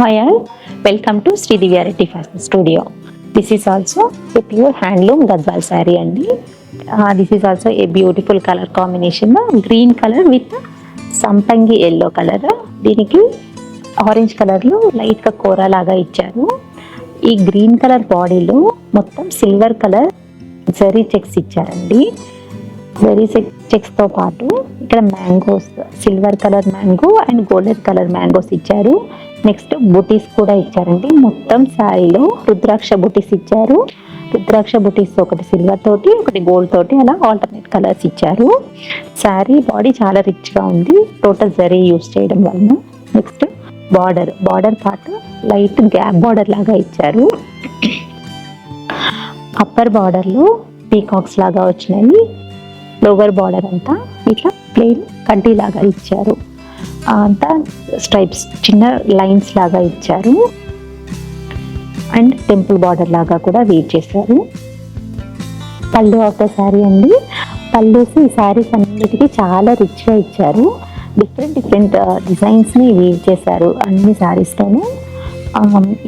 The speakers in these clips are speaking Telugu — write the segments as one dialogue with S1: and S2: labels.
S1: Hi all, welcome to Sri Divyareti Fashion Studio. This is also a pure handloom Gadwal saree andi. This is also a beautiful color combination, green color with సంపంగి yellow color. దీనికి ఆరెంజ్ కలర్ లో లైట్ గా కోరా లాగా ఇచ్చారు. ఈ గ్రీన్ కలర్ బాడీలో మొత్తం సిల్వర్ కలర్ జరీ చెక్స్ ఇచ్చారండి. జరీ చెక్స్ తో పాటు ఇక్కడ mangoes, silver colour mango and golden colour mangoes ఇచ్చారు. నెక్స్ట్ బుటీస్ కూడా ఇచ్చారండి. మొత్తం శారీలో రుద్రాక్ష బుటీస్ ఇచ్చారు. రుద్రాక్ష బుటీస్ ఒకటి సిల్వర్ తోటి, ఒకటి గోల్డ్ తోటి అలా ఆల్టర్నేట్ కలర్స్ ఇచ్చారు. శారీ బాడీ చాలా రిచ్ గా ఉంది టోటల్ జరీ యూస్ చేయడం వలన. Next border part light gap border లాగా ఇచ్చారు. అప్పర్ బార్డర్ లో పీకాక్స్ లాగా వచ్చినాయి. లోవర్ బార్డర్ అంతా ఇట్లా ప్లెయిన్ కడ్డీ లాగా ఇచ్చారు. అంతా స్ట్రైప్స్ చిన్న లైన్స్ లాగా ఇచ్చారు. అండ్ టెంపుల్ బార్డర్ లాగా కూడా వీవ్ చేశారు. పళ్ళు ఆఫ్ ద శారీ అండి. పళ్ళుసి ఈ శారీస్ అన్నిటికీ చాలా రిచ్గా ఇచ్చారు. డిఫరెంట్ డిజైన్స్ని వీవ్ చేశారు అన్ని శారీస్లోనూ.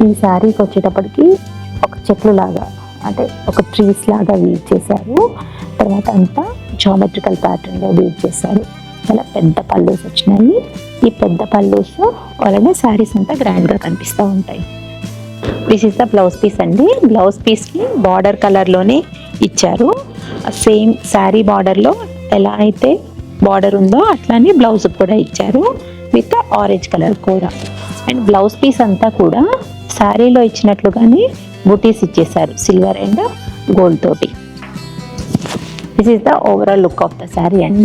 S1: ఈ శారీకి వచ్చేటప్పటికి ఒక చెట్లు లాగా అంటే ఒక ట్రీస్ లాగా వీవ్ చేశారు. తర్వాత అంతా జామెట్రికల్ ప్యాటర్న్లో వీవ్ చేశారు. చాలా పెద్ద పల్లూస్ వచ్చినాయి. ఈ పెద్ద పల్లూస్ వలన శారీస్ అంతా గ్రాండ్గా కనిపిస్తూ ఉంటాయి. This is the blouse piece అండి. బ్లౌజ్ పీస్కి బార్డర్ కలర్లోనే ఇచ్చారు. సేమ్ శారీ బార్డర్లో ఎలా అయితే బార్డర్ ఉందో అట్లానే బ్లౌజ్ కూడా ఇచ్చారు విత్ ఆరెంజ్ కలర్ కూడా. అండ్ బ్లౌజ్ పీస్ అంతా కూడా శారీలో ఇచ్చినట్లుగానే బుటీస్ ఇచ్చేసారు సిల్వర్ అండ్ గోల్డ్ తోటి. This is the overall look of the saree. And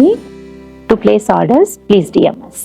S1: to place orders, please DM us.